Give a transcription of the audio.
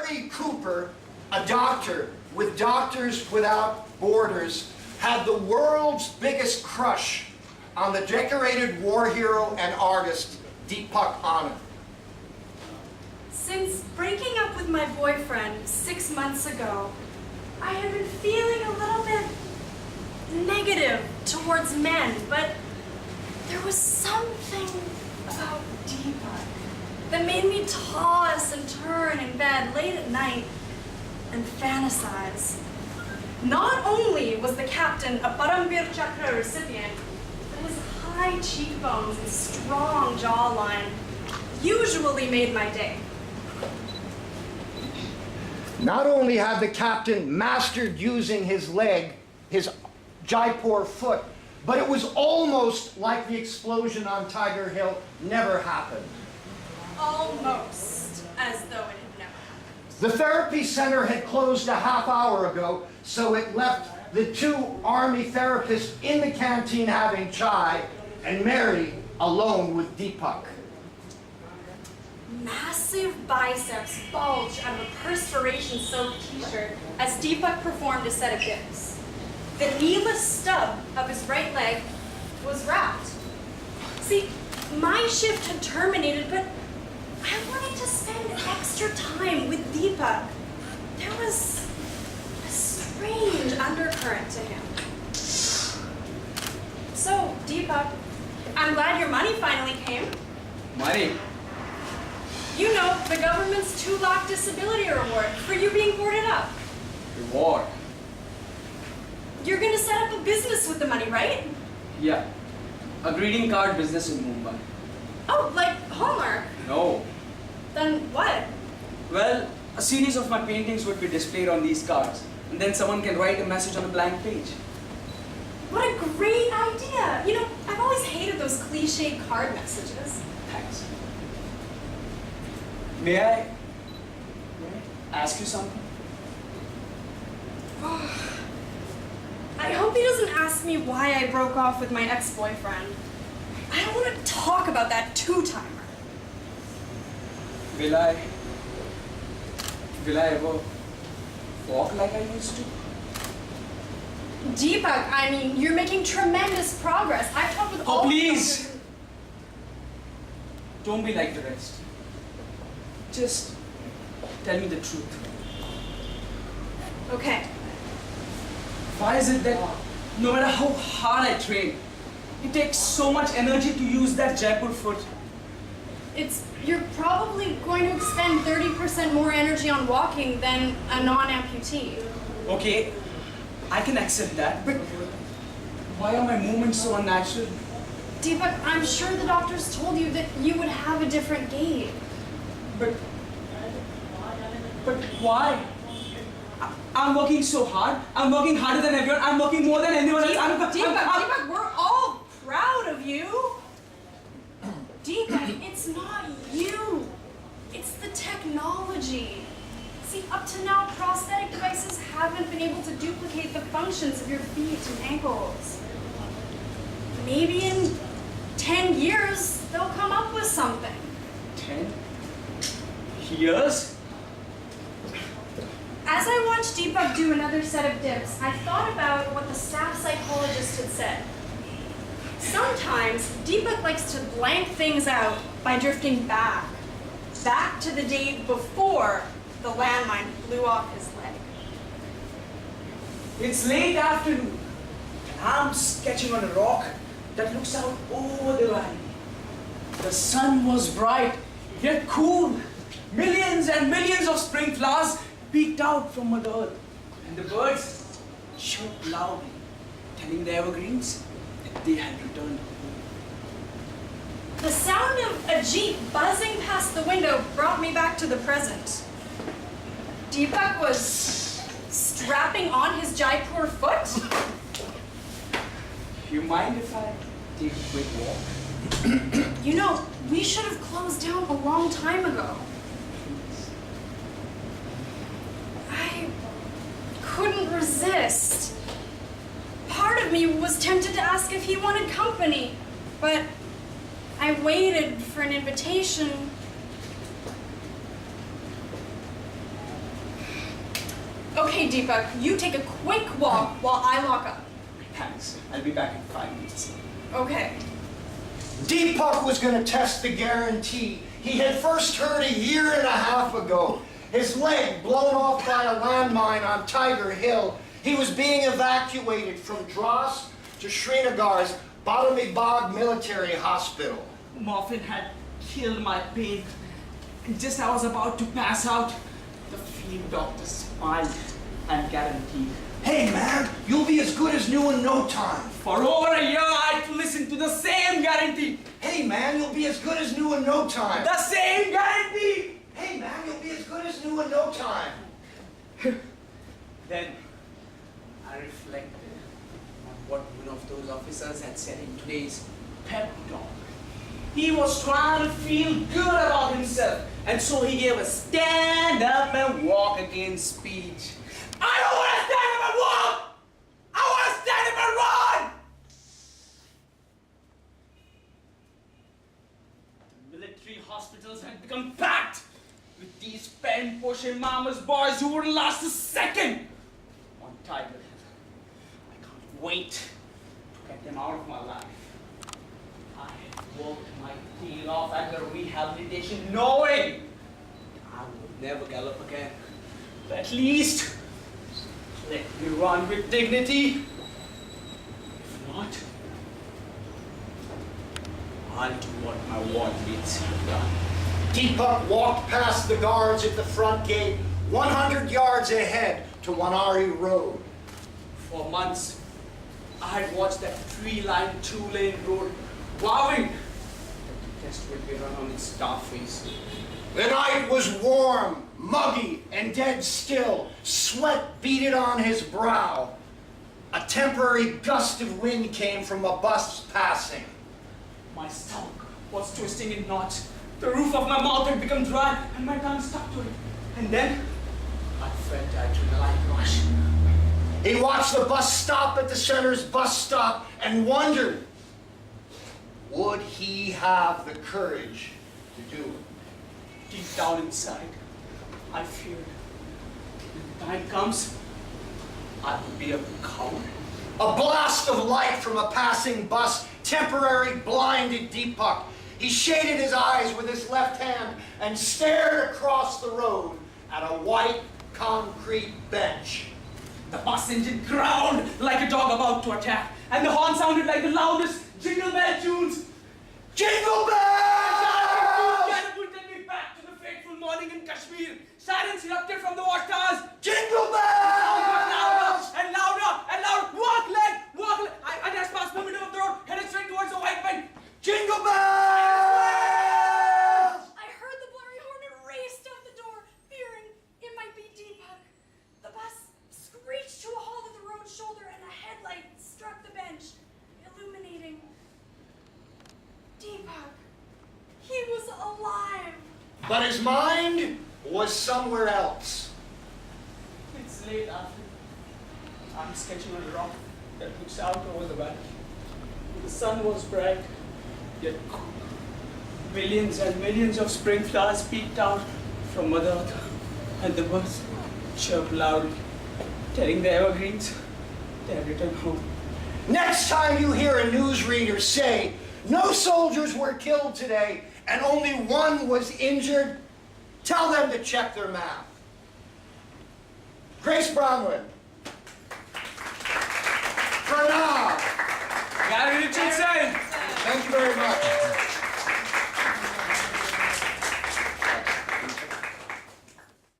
Gary Cooper, a doctor with Doctors Without Borders, had the world's biggest crush on the decorated war hero and artist Deepak Anand. Since breaking up with my boyfriend 6 months ago, I have been feeling a little bit negative towards men, but there was something about Deepak that made me toss and turn in bed late at night and fantasize. Not only was the captain a Parambir Chakra recipient, but his high cheekbones and strong jawline usually made my day. Not only had the captain mastered using his leg, his Jaipur foot, but it was almost like the explosion on Tiger Hill never happened. Almost as though it had never happened. The therapy center had closed a half hour ago, so it left the two army therapists in the canteen having chai, and Mary alone with Deepak. Massive biceps bulged out of a perspiration-soaked t-shirt as Deepak performed a set of dips. The kneeless stub of his right leg was wrapped. See, my shift had terminated, but I wanted to spend extra time with Deepak. There was a strange undercurrent to him. So, Deepak, I'm glad your money finally came. Money? You know, the government's 2 lakh disability reward for you being boarded up. Reward? You're gonna set up a business with the money, right? Yeah. A greeting card business in Mumbai. Oh, like Hallmark? No. Then what? Well, a series of my paintings would be displayed on these cards, and then someone can write a message on a blank page. What a great idea! You know, I've always hated those cliche card messages. Thanks. May I ask you something? I hope he doesn't ask me why I broke off with my ex-boyfriend. I don't want to talk about that two-timer. Will I ever walk like I used to? Deepak, I mean, you're making tremendous progress. I've talked with all Oh, the please! doctors. Don't be like the rest. Just tell me the truth. Okay. Why is it that no matter how hard I train, it takes so much energy to use that Jaipur foot? You're probably going to expend 30% more energy on walking than a non-amputee. Okay, I can accept that, but why are my movements so unnatural? Deepak, I'm sure the doctors told you that you would have a different gait. But why? I'm working so hard. I'm working harder than everyone. I'm working more than anyone else. Deepak, we're all proud of you. Deepak, it's not you. It's the technology. See, up to now, prosthetic devices haven't been able to duplicate the functions of your feet and ankles. Maybe in 10 years, they'll come up with something. 10 years? As I watched Deepak do another set of dips, I thought about what the staff psychologist had said. Sometimes, Deepak likes to blank things out by drifting back to the day before the landmine blew off his leg. It's late afternoon. I'm sketching on a rock that looks out over the valley. The sun was bright, yet cool. Millions and millions of spring flowers peeked out from Mother Earth, and the birds chirped loudly, telling the evergreens that they had returned home. The sound of a jeep buzzing past the window brought me back to the present. Deepak was strapping on his Jaipur foot. You mind if I take a quick walk? You know, we should have closed down a long time ago. I couldn't resist. Part of me was tempted to ask if he wanted company, but I waited for an invitation. Okay, Deepak, you take a quick walk while I lock up. Thanks. I'll be back in 5 minutes. Okay. Deepak was going to test the guarantee he had first heard a year and a half ago. His leg blown off by a landmine on Tiger Hill. He was being evacuated from Dras to Srinagar's Badami Bagh Military Hospital. Morphine had killed my pain. And just as I was about to pass out, the field doctor smiled and guaranteed. Hey man, you'll be as good as new in no time. For over a year, I had to listen to the same guarantee. Hey man, you'll be as good as new in no time. The same guarantee! Hey man, you'll be as good as new in no time. Then I reflected on what one of those officers had said in today's pep talk. He was trying to feel good about himself, and so he gave a stand up and walk again speech. I don't want to stand up and walk! I want to stand up and run! The military hospitals had become packed with these pen-pushing mama's boys who wouldn't last a second on Tiger Hill. I can't wait to get them out of my life. I had worked my tail off at the rehabilitation knowing I would never gallop again. But at least let me run with dignity. If not, I'll do what my war mates have done. Deepak walked past the guards at the front gate, 100 yards ahead to Wanari Road. For months, I had watched that tree-lined two-lane road, vowing that the test would be run on its star face. The night was warm, muggy, and dead still. Sweat beaded on his brow. A temporary gust of wind came from a bus passing. My stomach was twisting in knots. The roof of my mouth had become dry, and my tongue stuck to it. And then, I felt adrenaline rush. He watched the bus stop at the center's bus stop and wondered, would he have the courage to do it? Deep down inside, I feared when the time comes, I will be a coward. A blast of light from a passing bus temporarily blinded Deepak. He shaded his eyes with his left hand and stared across the road at a white concrete bench. The bus engine growled like a dog about to attack, and the horn sounded like the loudest jingle bell tunes. Jingle bells! Catapulted me back to the fateful morning in Kashmir. Sirens erupted from the watchtowers. Jingle Louder bells! and louder and louder. Walk leg, walk leg. I dashed past the middle of the road, headed straight towards the white bench. Jingle bells! I heard the blurry horn and raced out the door, fearing it might be Deepak. The bus screeched to a halt at the road shoulder and a headlight struck the bench, illuminating Deepak. He was alive. But his mind was somewhere else. It's late afternoon. I'm sketching on a rock that looks out over the valley. The sun was bright, yet cool. Millions and millions of spring flowers peeked out from Mother Earth, and the birds chirped loudly, telling the evergreens they had returned home. Next time you hear a newsreader say, no soldiers were killed today and only one was injured, tell them to check their math. Grace Brownwood. Pranav. Gary Richardson! Thank you very much.